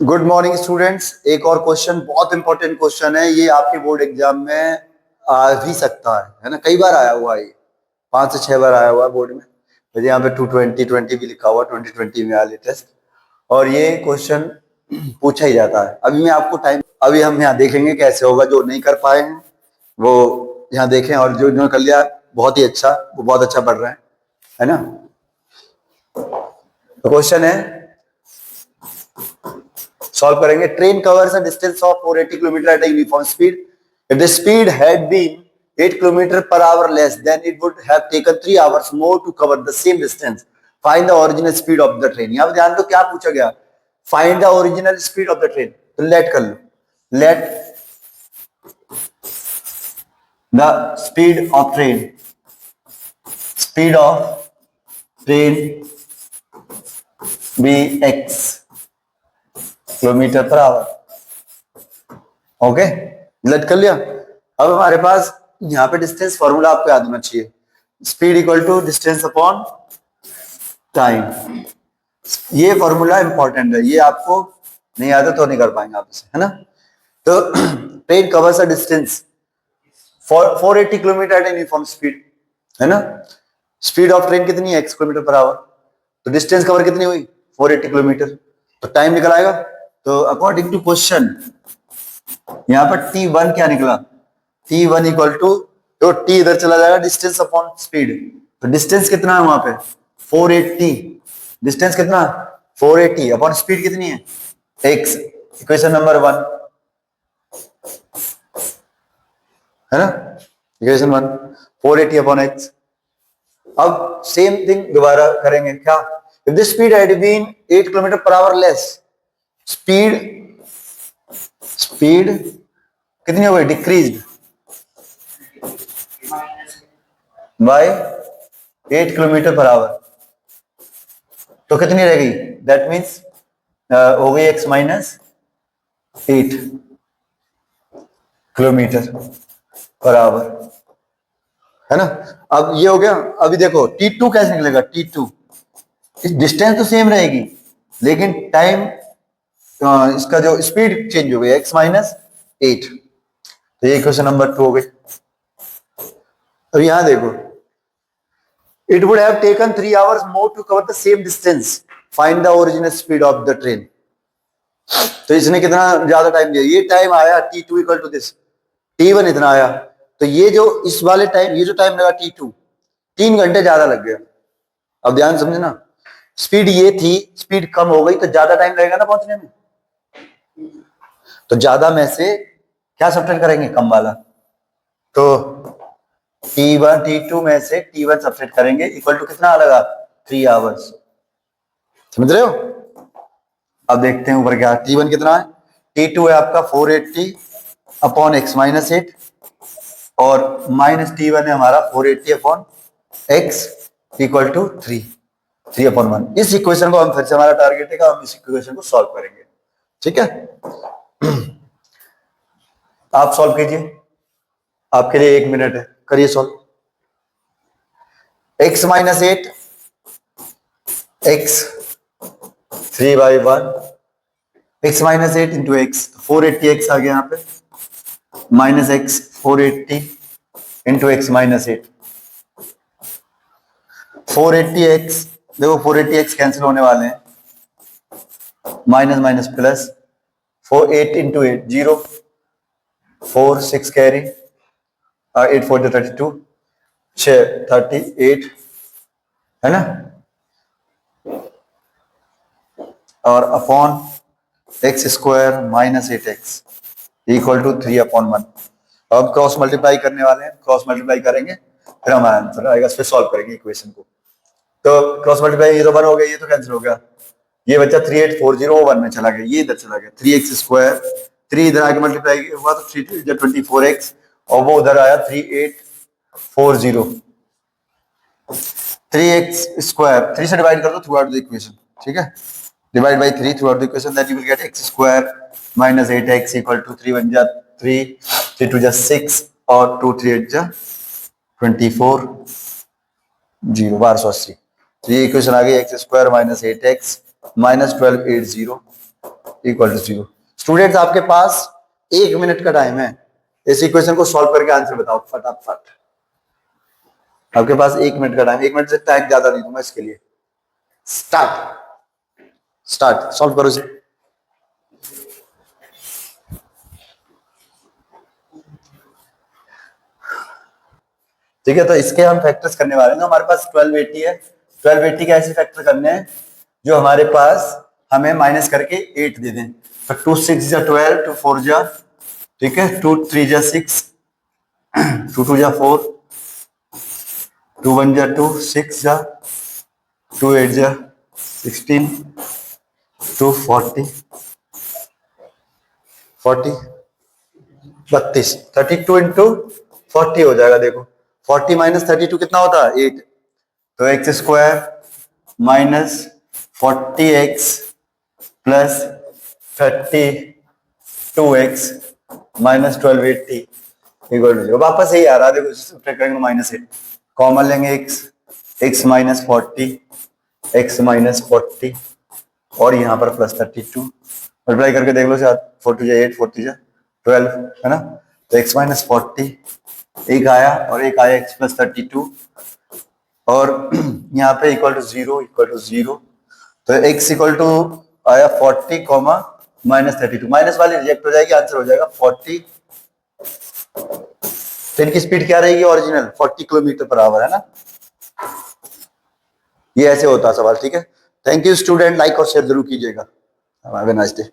Good morning students. एक और question, बहुत इंपॉर्टेंट क्वेश्चन है ये, आपके बोर्ड एग्जाम में आ भी सकता है ना। कई बार आया हुआ है ये, 5 से 6 बार आया हुआ है बोर्ड में। वैसे यहाँ पे 220 भी लिखा हुआ, 2020 में आया लेटेस्ट। और ये क्वेश्चन पूछा ही जाता है। अभी मैं आपको अभी हम यहाँ देखेंगे कैसे होगा। जो नहीं कर पाए हैं वो यहाँ देखें, और जो जिन्होंने कर लिया बहुत ही अच्छा, वो बहुत अच्छा पढ़ रहे हैं, है ना। तो क्वेश्चन है, सॉल्व करेंगे। Train covers a distance of 480 kilometre at a uniform speed. If the speed had been 8 kilometre per hour less, then it would have taken 3 hours more to cover the same distance. Find the original speed of the train. यहां ध्यान दो क्या पूछा गया, find the original speed of the train. तो let कर लो, let the speed of train, speed of train B x kilometre per hour. Okay, late कर लिया। अब हमारे पास यहाँ पे डिस्टेंस फॉर्मूला आपको याद होना चाहिए, speed equal to distance upon time. ये फॉर्मूला इंपॉर्टेंट है, ये आपको नहीं आता तो नहीं कर पाएंगे आप इसे, है ना। तो train covers a distance 480 kilometre eight uniform speed, है ना। स्पीड ऑफ ट्रेन कितनी है, x किलोमीटर पर आवर। तो डिस्टेंस कवर कितनी हुई, 480 किलोमीटर। तो टाइम निकल आएगा। तो अकॉर्डिंग टू क्वेश्चन यहाँ पर T1 क्या निकला, T1 इक्वल टू, तो T इधर चला जाएगा, डिस्टेंस अपॉन स्पीड। तो डिस्टेंस कितना है वहां पे, 480। डिस्टेंस कितना, 480 अपॉन स्पीड कितनी है, x। इक्वेशन नंबर 1, है ना। Equation 1 480 upon x। अब सेम थिंग दोबारा करेंगे क्या, if the speed had been 8 kilometre per hour less, speed speed कितनी हो गई, decreased by 8 kilometre per hour. तो कितनी रह गई, दैट मीन्स हो गई x minus 8 kilometre per hour, है ना। अब ये हो गया। अभी देखो T2 कैसे निकलेगा, T2 डिस्टेंस तो सेम रहेगी लेकिन टाइम, इसका जो स्पीड चेंज हो गई, x माइनस 8। तो ये क्वेश्चन नंबर 2 हो गई। अब यहां देखो, it would have taken 3 hours more to cover the same distance. Find the original speed of the train. तो इसने कितना ज्यादा टाइम दिया, ये टाइम आया T2 equal to this, T1 इतना आया। तो ये जो इस वाले टाइम, ये जो टाइम लगा T2, 3 घंटे ज्यादा लग गया। अब ध्यान समझे ना, स्पीड ये थी, स्पीड कम हो गई तो ज्यादा टाइम लगेगा ना पहुंचने में। तो ज्यादा में से क्या सब्ट्रैक्ट करेंगे, कम वाला। तो T1 T2 में से T1 सब्ट्रैक्ट करेंगे, इक्वल टू कितना लगा, 3 आवर्स। समझ रहे हो। अब देखते हैं ऊपर क्या, T1 कितना है, T2 है आपका 480 अपॉन x माइनस 8, और माइनस T1 है हमारा 480 upon x equal to 3 upon 1। इस इक्वेशन को हम फिर से, हमारा टारगेट है कि हम इस इक्वेशन को सॉल्व करेंगे, ठीक है। आप सॉल्व कीजिए, आपके लिए 1 मिनट है, करिए solve. x minus 8 x 3/1, x minus 8 into x, 480x आ गया यहाँ पे, minus x 480 into x minus 8, 480x, देखो 480x कैंसिल होने वाले हैं, minus minus plus, 8 into 8 0, 4 6 carry, 8 4 32, 38, है ना। और upon x square minus 8x equal to 3 upon 1। अब क्रॉस मल्टीप्लाई करने वाले हैं, क्रॉस मल्टीप्लाई करेंगे फिर हमारा आंसर आएगा, फिर सॉल्व करेंगे इक्वेशन को। तो क्रॉस मल्टीप्लाई, ये तो 1 हो गया, ये तो कैंसिल हो गया, ये बच्चा 3840 1 में चला गया, ये इधर चला गया, 3x स्क्वायर, 3 इधर आके मल्टीप्लाई हुआ तो 3 24x, और वो उधर आया 3840, 3x स्क्वायर 3 से डिवाइड कर दो थ्रू आउट द इक्वेशन, ठीक है। Divide by 3 throughout the equation, then you will get x square minus 8x equal to 3 1 जा 3, 3 2 जा 6, और 2 3 8 जा 24, 0 1280। तो ये इक्वेशन आ गई, x square minus 8x minus 1280 equal to 0। Students आपके पास 1 मिनट का टाइम है, इस इक्वेशन को सॉल्व करके आंसर बताओ फटाफट। आपके पास 1 मिनट का टाइम, 1 मिनट से टाइम ज्यादा नहीं दूंगा इसके लिए। स्टार्ट सॉल्व करो इसे। ठीक है, तो इसके हम फैक्टर्स करने वाले हैं। हमारे पास 1280 है, 1280 के ऐसे फैक्टर करने हैं जो हमारे पास हमें माइनस करके 8 दे दें। तो 2 6 जा 12, 2 4 जा, ठीक है, 2 3 जा 6, 2 2 जा 4, 2 1 जा 2, 6 जा, 2 8 जा 16, 2 40, 32 32 इंटू 40 हो जाएगा। देखो 40 माइनस 32 कितना होता है? 8। तो x square minus 40x plus 32x minus 1280 equal to 0। वापस यही आ रहा है, देखो सब्ट्रैक्ट करेंगे माइनस 8, कॉमन लेंगे x माइनस 40, x माइनस 40 और यहाँ पर प्लस 32, मल्टीप्लाई करके देख लो, 4 2 8, 4 3 12 है ना। तो x माइनस 40 एक आया और एक आया x प्लस 32 और यहाँ पे इक्वल टू 0 तो x इक्वल टू आया 40 कॉमा माइनस 32, माइनस वाली रिजेक्ट हो जाएगी, आंसर हो जाएगा 40। तो इनकी स्पीड क्या रहेगी ओरिजिनल? 40 किलोमीटर पर आवर है ना। ये ऐसे होता सवाल, ठीक है। थैंक यू स्टूडेंट, लाइक और शेयर जरूर कीजिएगा। Have a nice day.